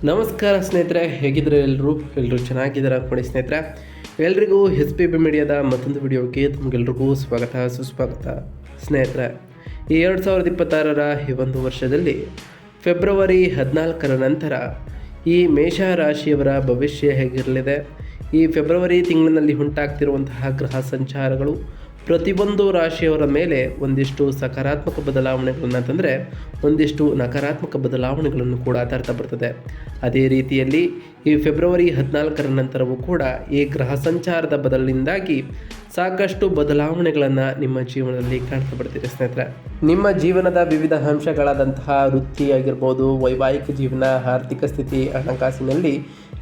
ನಮಸ್ಕಾರ ಸ್ನೇಹಿತರೆ, ಹೇಗಿದ್ರೆ ಎಲ್ಲರೂ ಚೆನ್ನಾಗಿದ್ದಾರೆ ಅಂದ್ಕೊಂಡು ಸ್ನೇಹಿತರೆ. ಎಲ್ರಿಗೂ SPB ಮೀಡಿಯಾದ ಮತ್ತೊಂದು ವಿಡಿಯೋಗೆ ತಮಗೆಲ್ರಿಗೂ ಸ್ವಾಗತ ಸುಸ್ವಾಗತ. ಸ್ನೇಹಿತರೆ, ಈ 2026ರ ಈ ಒಂದು ವರ್ಷದಲ್ಲಿ ಫೆಬ್ರವರಿ 14ರ ನಂತರ ಈ ಮೇಷ ರಾಶಿಯವರ ಭವಿಷ್ಯ ಹೇಗಿರಲಿದೆ, ಈ ಫೆಬ್ರವರಿ ತಿಂಗಳಿನಲ್ಲಿ ಉಂಟಾಗ್ತಿರುವಂತಹ ಗ್ರಹ ಸಂಚಾರಗಳು ಪ್ರತಿಯೊಂದು ರಾಶಿಯವರ ಮೇಲೆ ಒಂದಿಷ್ಟು ಸಕಾರಾತ್ಮಕ ಬದಲಾವಣೆಗಳನ್ನು ತಂದರೆ ಒಂದಿಷ್ಟು ನಕಾರಾತ್ಮಕ ಬದಲಾವಣೆಗಳನ್ನು ಕೂಡ ತರ್ತಾ ಬರ್ತದೆ. ಅದೇ ರೀತಿಯಲ್ಲಿ ಈ ಫೆಬ್ರವರಿ 14ರ ನಂತರವೂ ಕೂಡ ಈ ಗ್ರಹ ಸಂಚಾರದ ಬದಲಿನಿಂದಾಗಿ ಸಾಕಷ್ಟು ಬದಲಾವಣೆಗಳನ್ನು ನಿಮ್ಮ ಜೀವನದಲ್ಲಿ ಕಾಣ್ತಾ ಬರ್ತೀರಿ ಸ್ನೇಹಿತರೆ. ನಿಮ್ಮ ಜೀವನದ ವಿವಿಧ ಅಂಶಗಳಾದಂತಹ ವೃತ್ತಿ ಆಗಿರ್ಬೋದು, ವೈವಾಹಿಕ ಜೀವನ, ಆರ್ಥಿಕ ಸ್ಥಿತಿ, ಹಣಕಾಸಿನಲ್ಲಿ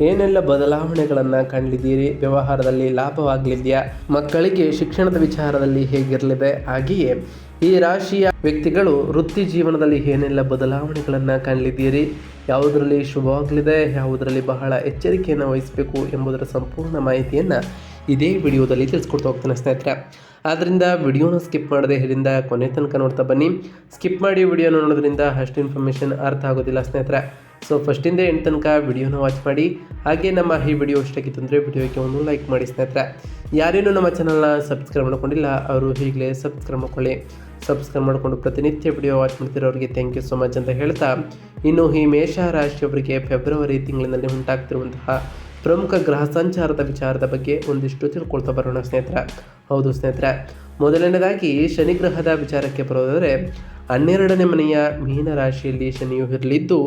ಏನೆಲ್ಲ ಬದಲಾವಣೆಗಳನ್ನು ಕಾಣಲಿದ್ದೀರಿ, ವ್ಯವಹಾರದಲ್ಲಿ ಲಾಭವಾಗಲಿದೆಯಾ, ಮಕ್ಕಳಿಗೆ ಶಿಕ್ಷಣದ ವಿಚಾರದಲ್ಲಿ ಹೇಗಿರಲಿದೆ, ಹಾಗೆಯೇ ಈ ರಾಶಿಯ ವ್ಯಕ್ತಿಗಳು ವೃತ್ತಿ ಜೀವನದಲ್ಲಿ ಏನೆಲ್ಲ ಬದಲಾವಣೆಗಳನ್ನು ಕಾಣಲಿದ್ದೀರಿ, ಯಾವುದರಲ್ಲಿ ಶುಭವಾಗಲಿದೆ, ಯಾವುದರಲ್ಲಿ ಬಹಳ ಎಚ್ಚರಿಕೆಯನ್ನು ವಹಿಸಬೇಕು ಎಂಬುದರ ಸಂಪೂರ್ಣ ಮಾಹಿತಿಯನ್ನು ಇದೇ ವಿಡಿಯೋದಲ್ಲಿ ತಿಳಿಸ್ಕೊಡ್ತಾ ಹೋಗ್ತಾನೆ ಸ್ನೇಹಿತರೆ. ಆದ್ದರಿಂದ ವಿಡಿಯೋನ ಸ್ಕಿಪ್ ಮಾಡದೆ ಇದರಿಂದ ಕೊನೆ ತನಕ ನೋಡ್ತಾ ಬನ್ನಿ. ಸ್ಕಿಪ್ ಮಾಡಿ ವಿಡಿಯೋನ ನೋಡೋದ್ರಿಂದ ಅಷ್ಟು ಇನ್ಫಾರ್ಮೇಷನ್ ಅರ್ಥ ಆಗೋದಿಲ್ಲ ಸ್ನೇಹಿತರೆ. ಸೊ ಫಸ್ಟಿಂದ ಎಂಡ್ ತನಕ ವಿಡಿಯೋನ ವಾಚ್ ಮಾಡಿ. ಹಾಗೆ ನಮ್ಮ ಈ ವಿಡಿಯೋ ಇಷ್ಟಾಗಿತ್ತು ಅಂದರೆ ವಿಡಿಯೋಗೆ ಒಂದು ಲೈಕ್ ಮಾಡಿ ಸ್ನೇಹಿತರೆ. ಯಾರೇನೂ ನಮ್ಮ ಚಾನಲ್ನ ಸಬ್ಸ್ಕ್ರೈಬ್ ಮಾಡ್ಕೊಂಡಿಲ್ಲ ಅವರು ಈಗಲೇ ಸಬ್ಸ್ಕ್ರೈಬ್ ಮಾಡ್ಕೊಳ್ಳಿ. ಸಬ್ಸ್ಕ್ರೈಬ್ ಮಾಡಿಕೊಂಡು ಪ್ರತಿನಿತ್ಯ ವಿಡಿಯೋ ವಾಚ್ ಮಾಡ್ತಿರೋರಿಗೆ ಥ್ಯಾಂಕ್ ಯು ಸೊ ಮಚ್ ಅಂತ ಹೇಳ್ತಾ, ಇನ್ನು ಈ ಮೇಷ ರಾಶಿಯವರಿಗೆ ಫೆಬ್ರವರಿ ತಿಂಗಳಿನಲ್ಲಿ ಉಂಟಾಗ್ತಿರುವಂತಹ ಪ್ರಮುಖ ಗ್ರಹ ಸಂಚಾರದ ವಿಚಾರದ ಬಗ್ಗೆ ಒಂದಿಷ್ಟು ತಿಳ್ಕೊಳ್ತಾ ಬರೋಣ ಸ್ನೇಹಿತರೆ. ಹೌದು ಸ್ನೇಹಿತರೆ, ಮೊದಲನೇದಾಗಿ ಶನಿ ಗ್ರಹದ ವಿಚಾರಕ್ಕೆ ಬರೋದಾದರೆ 12ನೇ ಮನೆಯ ಮೀನ ರಾಶಿಯಲ್ಲಿ ಶನಿಯು ಇರಲಿದ್ದು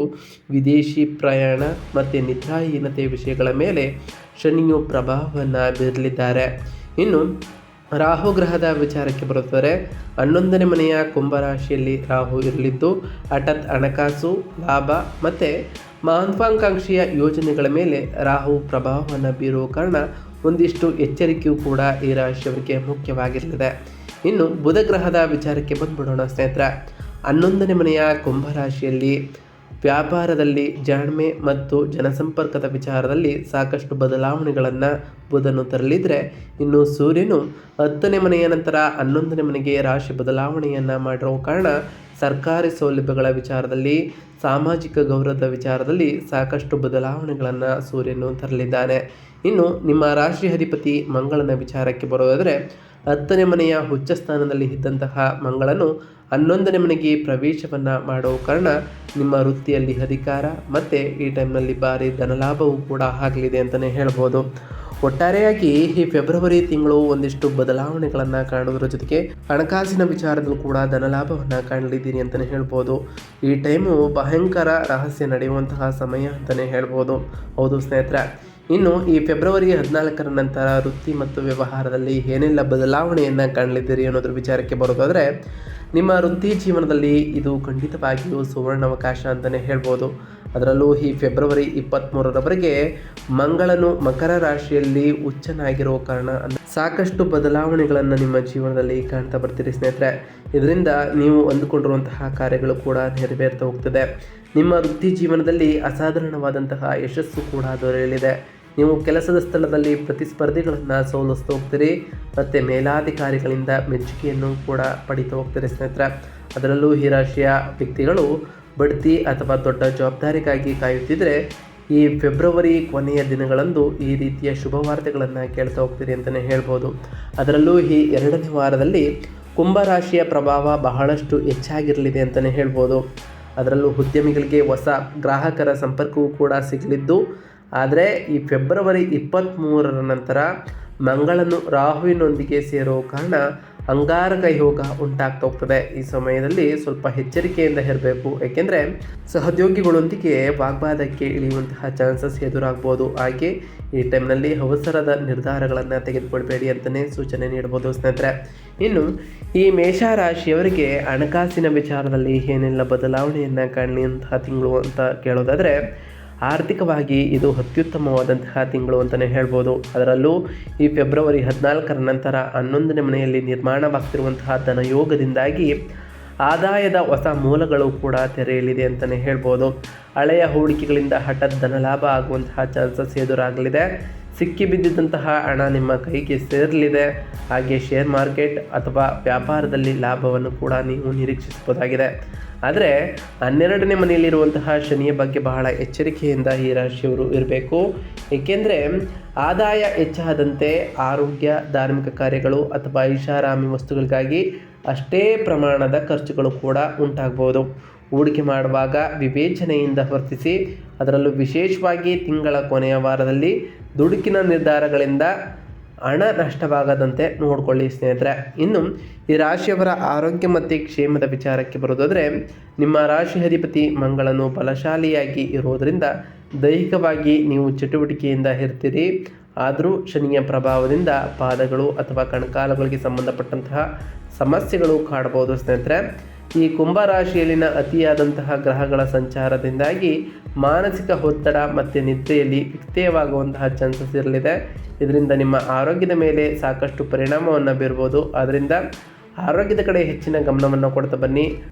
ವಿದೇಶಿ ಪ್ರಯಾಣ ಮತ್ತು ನಿದ್ರಾಹೀನತೆ ವಿಷಯಗಳ ಮೇಲೆ ಶನಿಯು ಪ್ರಭಾವವನ್ನು ಬೀರಲಿದ್ದಾರೆ. ಇನ್ನು ರಾಹು ಗ್ರಹದ ವಿಚಾರಕ್ಕೆ ಬರುತ್ತದೆ 11ನೇ ಮನೆಯ ಕುಂಭರಾಶಿಯಲ್ಲಿ ರಾಹು ಇರಲಿದ್ದು ಹಠಾತ್ ಹಣಕಾಸು ಲಾಭ ಮತ್ತು ಮಹತ್ವಾಕಾಂಕ್ಷೆಯ ಯೋಜನೆಗಳ ಮೇಲೆ ರಾಹು ಪ್ರಭಾವವನ್ನು ಬೀರುವ ಕಾರಣ ಒಂದಿಷ್ಟು ಎಚ್ಚರಿಕೆಯೂ ಕೂಡ ಈ ರಾಶಿಯವರಿಗೆ ಮುಖ್ಯವಾಗಿರ್ತದೆ. ಇನ್ನು ಬುಧ ಗ್ರಹದ ವಿಚಾರಕ್ಕೆ ಬಂದ್ಬಿಡೋಣ ಸ್ನೇಹಿತರೆ. 11ನೇ ಮನೆಯ ಕುಂಭರಾಶಿಯಲ್ಲಿ ವ್ಯಾಪಾರದಲ್ಲಿ ಜಾಣ್ಮೆ ಮತ್ತು ಜನಸಂಪರ್ಕದ ವಿಚಾರದಲ್ಲಿ ಸಾಕಷ್ಟು ಬದಲಾವಣೆಗಳನ್ನು ಬುಧನು ತರಲಿದ್ರೆ, ಇನ್ನು ಸೂರ್ಯನು 10ನೇ ಮನೆಯ ನಂತರ 11ನೇ ಮನೆಗೆ ರಾಶಿ ಬದಲಾವಣೆಯನ್ನು ಮಾಡಿರೋ ಕಾರಣ ಸರ್ಕಾರಿ ಸೌಲಭ್ಯಗಳ ವಿಚಾರದಲ್ಲಿ, ಸಾಮಾಜಿಕ ಗೌರವದ ವಿಚಾರದಲ್ಲಿ ಸಾಕಷ್ಟು ಬದಲಾವಣೆಗಳನ್ನು ಸೂರ್ಯನು ತರಲಿದ್ದಾನೆ. ಇನ್ನು ನಿಮ್ಮ ರಾಶಿ ಅಧಿಪತಿ ಮಂಗಳನ ವಿಚಾರಕ್ಕೆ ಬರೋದಾದರೆ 10ನೇ ಮನೆಯ ಉಚ್ಚ ಸ್ಥಾನದಲ್ಲಿ ಇದ್ದಂತಹ ಮಂಗಳನು 11ನೇ ಮನೆಗೆ ಪ್ರವೇಶವನ್ನು ಮಾಡೋ ಕಾರಣ ನಿಮ್ಮ ವೃತ್ತಿಯಲ್ಲಿ ಅಧಿಕಾರ ಮತ್ತು ಈ ಟೈಮ್ನಲ್ಲಿ ಭಾರಿ ಧನಲಾಭವೂ ಕೂಡ ಆಗಲಿದೆ ಅಂತಲೇ ಹೇಳ್ಬೋದು. ಒಟ್ಟಾರೆಯಾಗಿ ಈ ಫೆಬ್ರವರಿ ತಿಂಗಳು ಒಂದಿಷ್ಟು ಬದಲಾವಣೆಗಳನ್ನು ಕಾಣೋದ್ರ ಜೊತೆಗೆ ಹಣಕಾಸಿನ ವಿಚಾರದಲ್ಲೂ ಕೂಡ ಧನಲಾಭವನ್ನು ಕಾಣಲಿದ್ದೀನಿ ಅಂತಲೇ ಹೇಳ್ಬೋದು. ಈ ಟೈಮು ಭಯಂಕರ ರಹಸ್ಯ ನಡೆಯುವಂತಹ ಸಮಯ ಅಂತಲೇ ಹೇಳ್ಬೋದು. ಹೌದು ಸ್ನೇಹಿತರೆ, ಇನ್ನು ಈ ಫೆಬ್ರವರಿ 14ರ ನಂತರ ವೃತ್ತಿ ಮತ್ತು ವ್ಯವಹಾರದಲ್ಲಿ ಏನೆಲ್ಲ ಬದಲಾವಣೆಯನ್ನು ಕಾಣಲಿದ್ದೀರಿ ಅನ್ನೋದ್ರ ವಿಚಾರಕ್ಕೆ ಬರೋದಾದರೆ, ನಿಮ್ಮ ವೃತ್ತಿ ಜೀವನದಲ್ಲಿ ಇದು ಖಂಡಿತವಾಗಿಯೂ ಸುವರ್ಣಾವಕಾಶ ಅಂತಲೇ ಹೇಳ್ಬೋದು. ಅದರಲ್ಲೂ ಈ ಫೆಬ್ರವರಿ 23ರವರೆಗೆ ಮಂಗಳನು ಮಕರ ರಾಶಿಯಲ್ಲಿ ಉಚ್ಚನಾಗಿರೋ ಕಾರಣ ಸಾಕಷ್ಟು ಬದಲಾವಣೆಗಳನ್ನು ನಿಮ್ಮ ಜೀವನದಲ್ಲಿ ಕಾಣ್ತಾ ಬರ್ತೀರಿ ಸ್ನೇಹಿತರೆ. ಇದರಿಂದ ನೀವು ಅಂದುಕೊಂಡಿರುವಂತಹ ಕಾರ್ಯಗಳು ಕೂಡ ನೆರವೇರ್ತಾ ಹೋಗ್ತದೆ. ನಿಮ್ಮ ವೃತ್ತಿ ಜೀವನದಲ್ಲಿ ಅಸಾಧಾರಣವಾದಂತಹ ಯಶಸ್ಸು ಕೂಡ ದೊರೆಯಲಿದೆ. ನೀವು ಕೆಲಸದ ಸ್ಥಳದಲ್ಲಿ ಪ್ರತಿಸ್ಪರ್ಧಿಗಳನ್ನು ಸೋಲಿಸ್ತಾ ಹೋಗ್ತೀರಿ ಮತ್ತು ಮೇಲಾಧಿಕಾರಿಗಳಿಂದ ಮೆಚ್ಚುಗೆಯನ್ನು ಕೂಡ ಪಡಿತಾ ಹೋಗ್ತೀರಿ ಸ್ನೇಹಿತರೆ. ಅದರಲ್ಲೂ ಈ ರಾಶಿಯ ವ್ಯಕ್ತಿಗಳು ಬಡ್ತಿ ಅಥವಾ ದೊಡ್ಡ ಜವಾಬ್ದಾರಿಗಾಗಿ ಕಾಯುತ್ತಿದ್ದರೆ ಈ ಫೆಬ್ರವರಿ ಕೊನೆಯ ದಿನಗಳಂದು ಈ ರೀತಿಯ ಶುಭ ವಾರ್ತೆಗಳನ್ನು ಕೇಳ್ತಾ ಹೋಗ್ತೀರಿ ಅಂತಲೇ ಹೇಳ್ಬೋದು. ಅದರಲ್ಲೂ ಈ 2ನೇ ವಾರದಲ್ಲಿ ಕುಂಭರಾಶಿಯ ಪ್ರಭಾವ ಬಹಳಷ್ಟು ಹೆಚ್ಚಾಗಿರಲಿದೆ ಅಂತಲೇ ಹೇಳ್ಬೋದು. ಅದರಲ್ಲೂ ಉದ್ಯಮಿಗಳಿಗೆ ಹೊಸ ಗ್ರಾಹಕರ ಸಂಪರ್ಕವೂ ಕೂಡ ಸಿಗಲಿದ್ದು, ಆದರೆ ಈ ಫೆಬ್ರವರಿ 23ರ ನಂತರ ಮಂಗಳನು ರಾಹುವಿನೊಂದಿಗೆ ಸೇರೋ ಕಾರಣ ಅಂಗಾರಕ ಯೋಗ ಉಂಟಾಗ್ತಾ ಹೋಗ್ತದೆ. ಈ ಸಮಯದಲ್ಲಿ ಸ್ವಲ್ಪ ಎಚ್ಚರಿಕೆಯಿಂದ ಇರಬೇಕು, ಏಕೆಂದರೆ ಸಹೋದ್ಯೋಗಿಗಳೊಂದಿಗೆ ವಾಗ್ವಾದಕ್ಕೆ ಇಳಿಯುವಂತಹ ಚಾನ್ಸಸ್ ಎದುರಾಗ್ಬೋದು. ಹಾಗೆ ಈ ಟೈಮ್ನಲ್ಲಿ ಅವಸರದ ನಿರ್ಧಾರಗಳನ್ನು ತೆಗೆದುಕೊಳ್ಬೇಡಿ ಅಂತಲೇ ಸೂಚನೆ ನೀಡ್ಬೋದು ಸ್ನೇಹಿತರೆ. ಇನ್ನು ಈ ಮೇಷ ರಾಶಿಯವರಿಗೆ ಹಣಕಾಸಿನ ವಿಚಾರದಲ್ಲಿ ಏನೆಲ್ಲ ಬದಲಾವಣೆಯನ್ನು ಕಾಣುವಂತಹ ತಿಂಗಳು ಅಂತ ಕೇಳೋದಾದರೆ, ಆರ್ಥಿಕವಾಗಿ ಇದು ಅತ್ಯುತ್ತಮವಾದಂತಹ ತಿಂಗಳು ಅಂತಲೇ ಹೇಳ್ಬೋದು. ಅದರಲ್ಲೂ ಈ ಫೆಬ್ರವರಿ 14ರ ನಂತರ 11ನೇ ಮನೆಯಲ್ಲಿ ನಿರ್ಮಾಣವಾಗ್ತಿರುವಂತಹ ಧನಯೋಗದಿಂದಾಗಿ ಆದಾಯದ ಹೊಸ ಮೂಲಗಳು ಕೂಡ ತೆರೆಯಲಿದೆ ಅಂತಲೇ ಹೇಳ್ಬೋದು. ಹಳೆಯ ಹೂಡಿಕೆಗಳಿಂದ ಹಠಾತ್ ಧನಲಾಭ ಆಗುವಂತಹ ಚಾನ್ಸಸ್ ಎದುರಾಗಲಿದೆ. ಸಿಕ್ಕಿಬಿದ್ದಿದ್ದಂತಹ ಹಣ ನಿಮ್ಮ ಕೈಗೆ ಸೇರಲಿದೆ. ಹಾಗೆ ಶೇರ್ ಮಾರ್ಕೆಟ್ ಅಥವಾ ವ್ಯಾಪಾರದಲ್ಲಿ ಲಾಭವನ್ನು ಕೂಡ ನೀವು ನಿರೀಕ್ಷಿಸಬಹುದಾಗಿದೆ. ಆದರೆ 12ನೇ ಮನೆಯಲ್ಲಿರುವಂತಹ ಶನಿಯ ಬಗ್ಗೆ ಬಹಳ ಎಚ್ಚರಿಕೆಯಿಂದ ಈ ರಾಶಿಯವರು ಇರಬೇಕು. ಏಕೆಂದರೆ ಆದಾಯ ಹೆಚ್ಚಾದಂತೆ ಆರೋಗ್ಯ, ಧಾರ್ಮಿಕ ಕಾರ್ಯಗಳು ಅಥವಾ ಐಷಾರಾಮಿ ವಸ್ತುಗಳಿಗಾಗಿ ಅಷ್ಟೇ ಪ್ರಮಾಣದ ಖರ್ಚುಗಳು ಕೂಡ ಉಂಟಾಗಬಹುದು. ಹೂಡಿಕೆ ಮಾಡುವಾಗ ವಿವೇಚನೆಯಿಂದ ವರ್ತಿಸಿ. ಅದರಲ್ಲೂ ವಿಶೇಷವಾಗಿ ತಿಂಗಳ ಕೊನೆಯ ವಾರದಲ್ಲಿ ದುಡುಕಿನ ನಿರ್ಧಾರಗಳಿಂದ ಹಣ ನಷ್ಟವಾಗದಂತೆ ನೋಡಿಕೊಳ್ಳಿ ಸ್ನೇಹಿತರೆ. ಇನ್ನು ಈ ರಾಶಿಯವರ ಆರೋಗ್ಯ ಮತ್ತು ಕ್ಷೇಮದ ವಿಚಾರಕ್ಕೆ ಬರೋದಾದರೆ, ನಿಮ್ಮ ರಾಶಿ ಅಧಿಪತಿ ಮಂಗಳನು ಬಲಶಾಲಿಯಾಗಿ ಇರುವುದರಿಂದ ದೈಹಿಕವಾಗಿ ನೀವು ಚಟುವಟಿಕೆಯಿಂದ ಇರ್ತೀರಿ. ಆದರೂ ಶನಿಯ ಪ್ರಭಾವದಿಂದ ಪಾದಗಳು ಅಥವಾ ಕಣಕಾಲುಗಳಿಗೆ ಸಂಬಂಧಪಟ್ಟಂತಹ ಸಮಸ್ಯೆಗಳು ಕಾಡಬಹುದು ಸ್ನೇಹಿತರೆ. ಈ ಕುಂಭರಾಶಿಯಲ್ಲಿನ ಅತಿಯಾದಂತಹ ಗ್ರಹಗಳ ಸಂಚಾರದಿಂದಾಗಿ ಮಾನಸಿಕ ಒತ್ತಡ ಮತ್ತು ನಿದ್ರೆಯಲ್ಲಿ ವ್ಯತ್ಯಯವಾಗುವಂತಹ ಚಾನ್ಸಸ್ ಇರಲಿದೆ. ಇದರಿಂದ ನಿಮ್ಮ ಆರೋಗ್ಯದ ಮೇಲೆ ಸಾಕಷ್ಟು ಪರಿಣಾಮವನ್ನು ಬೀರ್ಬೋದು. ಆದ್ದರಿಂದ ಆರೋಗ್ಯದ ಕಡೆ ಹೆಚ್ಚಿನ ಗಮನವನ್ನು ಕೊಡ್ತಾ ಬನ್ನಿ.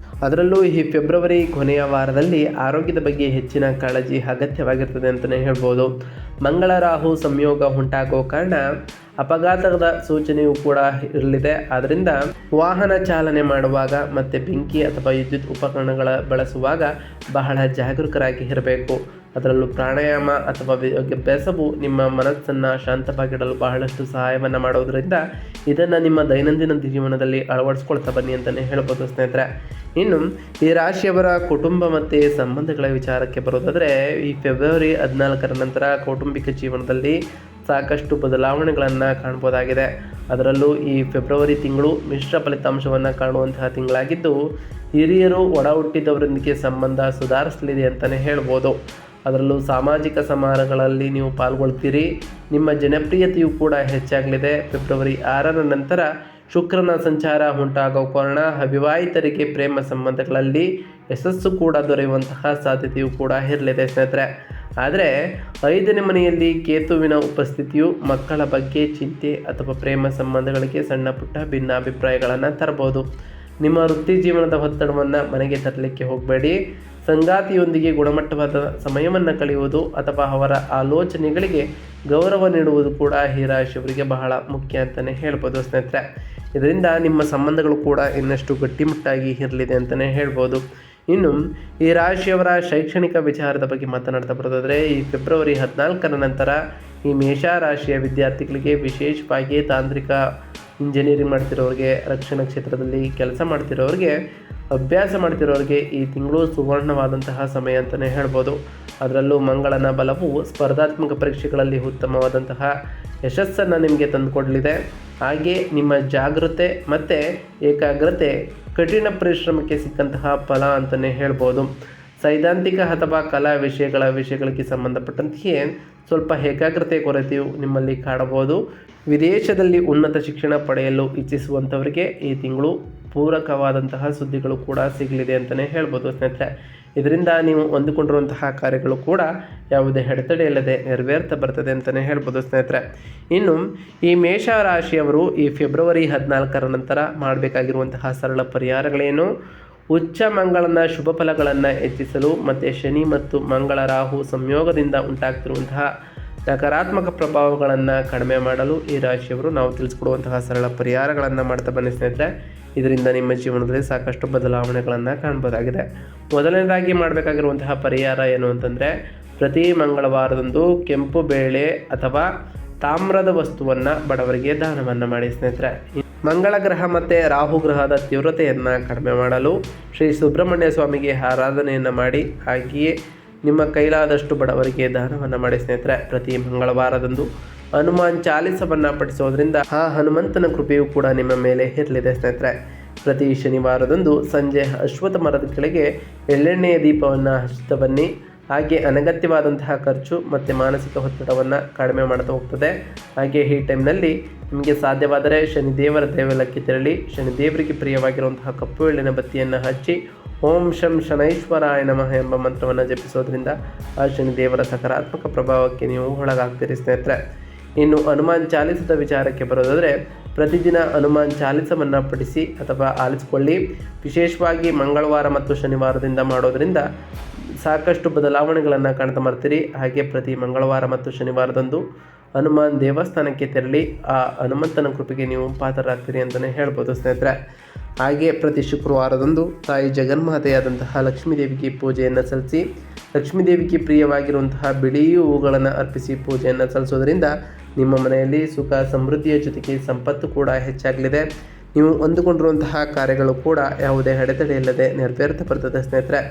ಅದರಲ್ಲೂ ಈ ಫೆಬ್ರವರಿ ಕೊನೆಯ ವಾರದಲ್ಲಿ ಆರೋಗ್ಯದ ಬಗ್ಗೆ ಹೆಚ್ಚಿನ ಕಾಳಜಿ ಅಗತ್ಯವಾಗಿರ್ತದೆ ಅಂತಲೇ ಹೇಳ್ಬೋದು. ಮಂಗಳ ರಾಹು ಸಂಯೋಗ ಉಂಟಾಗುವ ಕಾರಣ ಅಪಘಾತದ ಸೂಚನೆಯೂ ಕೂಡ ಇರಲಿದೆ. ಆದ್ದರಿಂದ ವಾಹನ ಚಾಲನೆ ಮಾಡುವಾಗ ಮತ್ತು ಬೆಂಕಿ ಅಥವಾ ವಿದ್ಯುತ್ ಉಪಕರಣಗಳ ಬಳಸುವಾಗ ಬಹಳ ಜಾಗರೂಕರಾಗಿ ಇರಬೇಕು. ಅದರಲ್ಲೂ ಪ್ರಾಣಾಯಾಮ ಅಥವಾ ಬೆಸವು ನಿಮ್ಮ ಮನಸ್ಸನ್ನು ಶಾಂತವಾಗಿಡಲು ಬಹಳಷ್ಟು ಸಹಾಯವನ್ನು ಮಾಡೋದರಿಂದ ಇದನ್ನು ನಿಮ್ಮ ದೈನಂದಿನ ಜೀವನದಲ್ಲಿ ಅಳವಡಿಸ್ಕೊಳ್ತಾ ಬನ್ನಿ ಅಂತಲೇ ಹೇಳ್ಬೋದು ಸ್ನೇಹಿತರೆ. ಇನ್ನು ಈ ರಾಶಿಯವರ ಕುಟುಂಬ ಮತ್ತು ಸಂಬಂಧಗಳ ವಿಚಾರಕ್ಕೆ ಬರೋದಾದರೆ, ಈ ಫೆಬ್ರವರಿ 14ರ ನಂತರ ಕೌಟುಂಬಿಕ ಜೀವನದಲ್ಲಿ ಸಾಕಷ್ಟು ಬದಲಾವಣೆಗಳನ್ನು ಕಾಣ್ಬೋದಾಗಿದೆ. ಅದರಲ್ಲೂ ಈ ಫೆಬ್ರವರಿ ತಿಂಗಳು ಮಿಶ್ರ ಫಲಿತಾಂಶವನ್ನು ಕಾಣುವಂತಹ ತಿಂಗಳಾಗಿದ್ದು, ಹಿರಿಯರು ಒಡ ಹುಟ್ಟಿದವರೊಂದಿಗೆ ಸಂಬಂಧ ಸುಧಾರಿಸಲಿದೆ ಅಂತಲೇ ಹೇಳ್ಬೋದು. ಅದರಲ್ಲೂ ಸಾಮಾಜಿಕ ಸಮಾರಂಭಗಳಲ್ಲಿ ನೀವು ಪಾಲ್ಗೊಳ್ತೀರಿ. ನಿಮ್ಮ ಜನಪ್ರಿಯತೆಯೂ ಕೂಡ ಹೆಚ್ಚಾಗಲಿದೆ. ಫೆಬ್ರವರಿ 6ರ ನಂತರ ಶುಕ್ರನ ಸಂಚಾರ ಉಂಟಾಗುವ ಕಾರಣ ಅವಿವಾಹಿತರಿಗೆ ಪ್ರೇಮ ಸಂಬಂಧಗಳಲ್ಲಿ ಯಶಸ್ಸು ಕೂಡ ದೊರೆಯುವಂತಹ ಸಾಧ್ಯತೆಯೂ ಕೂಡ ಇರಲಿದೆ ಸ್ನೇಹಿತರೆ. ಆದರೆ 5ನೇ ಮನೆಯಲ್ಲಿ ಕೇತುವಿನ ಉಪಸ್ಥಿತಿಯು ಮಕ್ಕಳ ಬಗ್ಗೆ ಚಿಂತೆ ಅಥವಾ ಪ್ರೇಮ ಸಂಬಂಧಗಳಿಗೆ ಸಣ್ಣ ಪುಟ್ಟ ಭಿನ್ನಾಭಿಪ್ರಾಯಗಳನ್ನು ತರಬಹುದು. ನಿಮ್ಮ ವೃತ್ತಿ ಜೀವನದ ಒತ್ತಡವನ್ನು ಮನೆಗೆ ತರಲಿಕ್ಕೆ ಹೋಗಬೇಡಿ. ಸಂಗಾತಿಯೊಂದಿಗೆ ಗುಣಮಟ್ಟವಾದ ಸಮಯವನ್ನು ಕಳೆಯುವುದು ಅಥವಾ ಅವರ ಆಲೋಚನೆಗಳಿಗೆ ಗೌರವ ನೀಡುವುದು ಕೂಡ ಈ ರಾಶಿಯವರಿಗೆ ಬಹಳ ಮುಖ್ಯ ಅಂತಲೇ ಹೇಳ್ಬೋದು ಸ್ನೇಹಿತರೆ. ಇದರಿಂದ ನಿಮ್ಮ ಸಂಬಂಧಗಳು ಕೂಡ ಇನ್ನಷ್ಟು ಗಟ್ಟಿಮುಟ್ಟಾಗಿ ಇರಲಿದೆ ಅಂತಲೇ ಹೇಳ್ಬೋದು. ಇನ್ನು ಈ ರಾಶಿಯವರ ಶೈಕ್ಷಣಿಕ ವಿಚಾರದ ಬಗ್ಗೆ ಮಾತನಾಡ್ತಾ ಬರೋದಾದರೆ, ಈ ಫೆಬ್ರವರಿ 14ರ ನಂತರ ಈ ಮೇಷ ರಾಶಿಯ ವಿದ್ಯಾರ್ಥಿಗಳಿಗೆ, ವಿಶೇಷವಾಗಿ ತಾಂತ್ರಿಕ ಇಂಜಿನಿಯರಿಂಗ್ ಮಾಡ್ತಿರೋರಿಗೆ, ರಕ್ಷಣಾ ಕ್ಷೇತ್ರದಲ್ಲಿ ಕೆಲಸ ಮಾಡ್ತಿರೋರಿಗೆ, ಅಭ್ಯಾಸ ಮಾಡ್ತಿರೋರಿಗೆ ಈ ತಿಂಗಳು ಸುವರ್ಣವಾದಂತಹ ಸಮಯ ಅಂತಲೇ ಹೇಳ್ಬೋದು. ಅದರಲ್ಲೂ ಮಂಗಳನ ಬಲವು ಸ್ಪರ್ಧಾತ್ಮಕ ಪರೀಕ್ಷೆಗಳಲ್ಲಿ ಉತ್ತಮವಾದಂತಹ ಯಶಸ್ಸನ್ನು ನಿಮಗೆ ತಂದುಕೊಡಲಿದೆ. ಹಾಗೆ ನಿಮ್ಮ ಜಾಗೃತೆ ಮತ್ತು ಏಕಾಗ್ರತೆ ಕಠಿಣ ಪರಿಶ್ರಮಕ್ಕೆ ಸಿಕ್ಕಂತಹ ಫಲ ಅಂತಲೇ ಹೇಳ್ಬೋದು. ಸೈದ್ಧಾಂತಿಕ ಅಥವಾ ಕಲಾ ವಿಷಯಗಳಿಗೆ ಸಂಬಂಧಪಟ್ಟಂತೆಯೇ ಸ್ವಲ್ಪ ಏಕಾಗ್ರತೆ ಕೊರತೆಯು ನಿಮ್ಮಲ್ಲಿ ಕಾಣಬಹುದು. ವಿದೇಶದಲ್ಲಿ ಉನ್ನತ ಶಿಕ್ಷಣ ಪಡೆಯಲು ಇಚ್ಛಿಸುವಂಥವರಿಗೆ ಈ ತಿಂಗಳು ಪೂರಕವಾದಂತಹ ಸುದ್ದಿಗಳು ಕೂಡ ಸಿಗಲಿದೆ ಅಂತಲೇ ಹೇಳ್ಬೋದು ಸ್ನೇಹಿತರೆ. ಇದರಿಂದ ನೀವು ಹೊಂದಿಕೊಂಡಿರುವಂತಹ ಕಾರ್ಯಗಳು ಕೂಡ ಯಾವುದೇ ಅಡೆತಡೆ ಇಲ್ಲದೆ ನೆರವೇರ್ತಾ ಬರ್ತದೆ ಅಂತಲೇ ಹೇಳ್ಬೋದು ಸ್ನೇಹಿತರೆ. ಇನ್ನು ಈ ಮೇಷ ರಾಶಿಯವರು ಈ ಫೆಬ್ರವರಿ 14ರ ನಂತರ ಮಾಡಬೇಕಾಗಿರುವಂತಹ ಸರಳ ಪರಿಹಾರಗಳೇನು? ಉಚ್ಚ ಮಂಗಳನ ಶುಭ ಫಲಗಳನ್ನು ಹೆಚ್ಚಿಸಲು ಮತ್ತು ಶನಿ ಮತ್ತು ಮಂಗಳ ರಾಹು ಸಂಯೋಗದಿಂದ ಉಂಟಾಗ್ತಿರುವಂತಹ ನಕಾರಾತ್ಮಕ ಪ್ರಭಾವಗಳನ್ನು ಕಡಿಮೆ ಮಾಡಲು ಈ ರಾಶಿಯವರು ನಾವು ತಿಳಿಸ್ಕೊಡುವಂತಹ ಸರಳ ಪರಿಹಾರಗಳನ್ನು ಮಾಡ್ತಾ ಬನ್ನಿ ಸ್ನೇಹಿತರೆ. ಇದರಿಂದ ನಿಮ್ಮ ಜೀವನದಲ್ಲಿ ಸಾಕಷ್ಟು ಬದಲಾವಣೆಗಳನ್ನು ಕಾಣಬಹುದಾಗಿದೆ. ಮೊದಲನೇದಾಗಿ ಮಾಡಬೇಕಾಗಿರುವಂತಹ ಪರಿಹಾರ ಏನು ಅಂತಂದರೆ, ಪ್ರತಿ ಮಂಗಳವಾರದಂದು ಕೆಂಪು ಬೇಳೆ ಅಥವಾ ತಾಮ್ರದ ವಸ್ತುವನ್ನು ಬಡವರಿಗೆ ದಾನವನ್ನು ಮಾಡಿ ಸ್ನೇಹಿತರೆ. ಮಂಗಳ ಗ್ರಹ ಮತ್ತು ರಾಹು ಗ್ರಹದ ತೀವ್ರತೆಯನ್ನು ಕಡಿಮೆ ಮಾಡಲು ಶ್ರೀ ಸುಬ್ರಹ್ಮಣ್ಯ ಸ್ವಾಮಿಗೆ ಆರಾಧನೆಯನ್ನು ಮಾಡಿ, ಹಾಗೆಯೇ ನಿಮ್ಮ ಕೈಲಾದಷ್ಟು ಬಡವರಿಗೆ ದಾನವನ್ನು ಮಾಡಿ ಸ್ನೇಹಿತರೆ. ಪ್ರತಿ ಮಂಗಳವಾರದಂದು ಹನುಮಾನ್ ಚಾಲಿಸವನ್ನು ಪಠಿಸೋದ್ರಿಂದ ಆ ಹನುಮಂತನ ಕೃಪೆಯೂ ಕೂಡ ನಿಮ್ಮ ಮೇಲೆ ಇರಲಿದೆ ಸ್ನೇಹಿತರೆ. ಪ್ರತಿ ಶನಿವಾರದಂದು ಸಂಜೆ ಅಶ್ವತ್ಥ ಮರದ ಕೆಳಗೆ ಎಳ್ಳೆಣ್ಣೆಯ ದೀಪವನ್ನು ಹಚ್ಚುತ್ತಾ ಬನ್ನಿ. ಹಾಗೆ ಅನಗತ್ಯವಾದಂತಹ ಖರ್ಚು ಮತ್ತು ಮಾನಸಿಕ ಒತ್ತಡವನ್ನು ಕಡಿಮೆ ಮಾಡ್ತಾ ಹೋಗ್ತದೆ. ಹಾಗೆ ಈ ಟೈಮ್ನಲ್ಲಿ ನಿಮಗೆ ಸಾಧ್ಯವಾದರೆ ಶನಿದೇವರ ದೇವಾಲಯಕ್ಕೆ ತೆರಳಿ ಶನಿದೇವರಿಗೆ ಪ್ರಿಯವಾಗಿರುವಂತಹ ಕಪ್ಪು ಎಳ್ಳಿನ ಬತ್ತಿಯನ್ನು ಹಚ್ಚಿ ಓಂ ಶಂ ಶನೈಶ್ವರಾಯ ನಮಃ ಎಂಬ ಮಂತ್ರವನ್ನು ಜಪಿಸೋದ್ರಿಂದ ಆ ಶನಿದೇವರ ಸಕಾರಾತ್ಮಕ ಪ್ರಭಾವಕ್ಕೆ ನೀವು ಒಳಗಾಗ್ತೀರಿ ಸ್ನೇಹಿತರೆ. ಇನ್ನು ಹನುಮಾನ್ ಚಾಲಿಸದ ವಿಚಾರಕ್ಕೆ ಬರೋದಾದರೆ, ಪ್ರತಿದಿನ ಹನುಮಾನ್ ಚಾಲಿಸವನ್ನು ಪಠಿಸಿ ಅಥವಾ ಆಲಿಸಿಕೊಳ್ಳಿ. ವಿಶೇಷವಾಗಿ ಮಂಗಳವಾರ ಮತ್ತು ಶನಿವಾರದಿಂದ ಮಾಡೋದರಿಂದ ಸಾಕಷ್ಟು ಬದಲಾವಣೆಗಳನ್ನು ಕಾಣ್ತಾ ಬರ್ತೀರಿ. ಹಾಗೆ ಪ್ರತಿ ಮಂಗಳವಾರ ಮತ್ತು ಶನಿವಾರದಂದು ಹನುಮಾನ್ ದೇವಸ್ಥಾನಕ್ಕೆ ತೆರಳಿ ಆ ಹನುಮಂತನ ಕೃಪೆಗೆ ನೀವು ಪಾತ್ರರಾಗ್ತೀರಿ ಅಂತಲೇ ಹೇಳ್ಬೋದು ಸ್ನೇಹಿತರೆ. ಹಾಗೆ ಪ್ರತಿ ಶುಕ್ರವಾರದಂದು ತಾಯಿ ಜಗನ್ಮಾತೆಯಾದಂತಹ ಲಕ್ಷ್ಮೀದೇವಿಗೆ ಪೂಜೆಯನ್ನು ಸಲ್ಲಿಸಿ, ಲಕ್ಷ್ಮೀದೇವಿಗೆ ಪ್ರಿಯವಾಗಿರುವಂತಹ ಬಿಳಿ ಹೂಗಳನ್ನು ಅರ್ಪಿಸಿ ಪೂಜೆಯನ್ನು ಸಲ್ಲಿಸೋದರಿಂದ ನಿಮ್ಮ ಮನೆಯಲ್ಲಿ ಸುಖ ಸಮೃದ್ಧಿಯ ಜೊತೆಗೆ ಸಂಪತ್ತು ಕೂಡ ಹೆಚ್ಚಾಗಲಿದೆ. ನೀವು ಅಂದುಕೊಂಡಿರುವಂತಹ ಕಾರ್ಯಗಳು ಕೂಡ ಯಾವುದೇ ಅಡೆತಡೆ ಇಲ್ಲದೆ ನೆರವೇರ್ತಾ ಬರ್ತದೆ ಸ್ನೇಹಿತರೆ.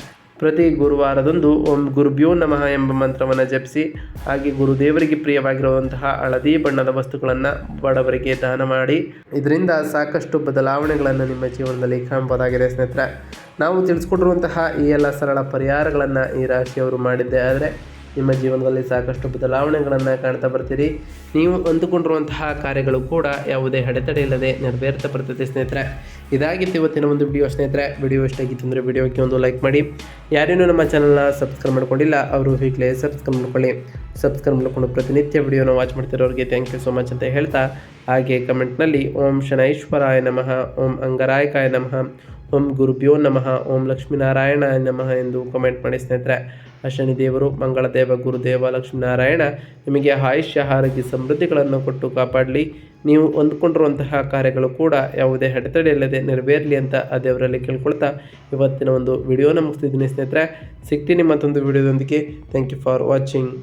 ಪ್ರತಿ ಗುರುವಾರದಂದು ಓಂ ಗುರುಭ್ಯೋ ನಮಃ ಎಂಬ ಮಂತ್ರವನ್ನು ಜಪಿಸಿ, ಹಾಗೆ ಗುರುದೇವರಿಗೆ ಪ್ರಿಯವಾಗಿರುವಂತಹ ಹಳದಿ ಬಣ್ಣದ ವಸ್ತುಗಳನ್ನು ಬಡವರಿಗೆ ದಾನ ಮಾಡಿ, ಇದರಿಂದ ಸಾಕಷ್ಟು ಬದಲಾವಣೆಗಳನ್ನು ನಿಮ್ಮ ಜೀವನದಲ್ಲಿ ಕಾಣಬಹುದಾಗಿದೆ ಸ್ನೇಹಿತರೆ. ನಾವು ತಿಳಿಸ್ಕೊಟ್ಟಿರುವಂತಹ ಈ ಎಲ್ಲ ಸರಳ ಪರಿಹಾರಗಳನ್ನು ಈ ರಾಶಿಯವರು ಮಾಡಿದ್ದೇ ಆದರೆ ನಿಮ್ಮ ಜೀವನದಲ್ಲಿ ಸಾಕಷ್ಟು ಬದಲಾವಣೆಗಳನ್ನು ಕಾಣ್ತಾ ಬರ್ತೀರಿ. ನೀವು ಅಂದುಕೊಂಡಿರುವಂತಹ ಕಾರ್ಯಗಳು ಕೂಡ ಯಾವುದೇ ಅಡೆತಡೆ ಇಲ್ಲದೆ ನೆರವೇರ್ತಾ ಬರ್ತದೆ ಸ್ನೇಹಿತರೆ. ಇದಾಗಿತ್ತು ಇವತ್ತಿನ ಒಂದು ವಿಡಿಯೋ ಸ್ನೇಹಿತರೆ. ವಿಡಿಯೋ ಇಷ್ಟ ಆಗಿತ್ತು ಅಂದರೆ ವಿಡಿಯೋಕ್ಕೆ ಒಂದು ಲೈಕ್ ಮಾಡಿ. ಯಾರೇನೂ ನಮ್ಮ ಚಾನಲ್ನ ಸಬ್ಸ್ಕ್ರೈಬ್ ಮಾಡ್ಕೊಂಡಿಲ್ಲ ಅವರು ಈಗಲೇ ಸಬ್ಸ್ಕ್ರೈಬ್ ಮಾಡ್ಕೊಳ್ಳಿ. ಸಬ್ಸ್ಕ್ರೈಬ್ ಮಾಡ್ಕೊಂಡು ಪ್ರತಿನಿತ್ಯ ವಿಡಿಯೋನ ವಾಚ್ ಮಾಡ್ತಿರೋರಿಗೆ ಥ್ಯಾಂಕ್ ಯು ಸೊ ಮಚ್ ಅಂತ ಹೇಳ್ತಾ, ಹಾಗೆ ಕಮೆಂಟ್ನಲ್ಲಿ ಓಂ ಶನೈಶ್ವರಾಯ ನಮಃ, ಓಂ ಅಂಗರಾಯಕಾಯ ನಮಃ, ಓಂ ಗುರುಭ್ಯೋ ನಮಃ, ಓಂ ಲಕ್ಷ್ಮೀನಾರಾಯಣ ನಮಃ ಎಂದು ಕಮೆಂಟ್ ಮಾಡಿ ಸ್ನೇಹಿತರೆ. ಆ ಶನಿದೇವರು, ಮಂಗಳದೇವ, ಗುರುದೇವ, ಲಕ್ಷ್ಮೀನಾರಾಯಣ ನಿಮಗೆ ಆಯುಷ್ಯ ಆರೋಗ್ಯ ಸಮೃದ್ಧಿಗಳನ್ನು ಕೊಟ್ಟು ಕಾಪಾಡಲಿ. ನೀವು ಅಂದ್ಕೊಂಡಿರುವಂತಹ ಕಾರ್ಯಗಳು ಕೂಡ ಯಾವುದೇ ಅಡೆತಡೆ ಇಲ್ಲದೆ ನೆರವೇರಲಿ ಅಂತ ಆ ದೇವರಲ್ಲಿ ಕೇಳ್ಕೊಳ್ತಾ ಇವತ್ತಿನ ಒಂದು ವಿಡಿಯೋನ ಮುಗಿಸ್ತಿದ್ದೀನಿ ಸ್ನೇಹಿತರೆ. ಸಿಗ್ತೀನಿ ಮತ್ತೊಂದು ವಿಡಿಯೋದೊಂದಿಗೆ. Thank you for watching.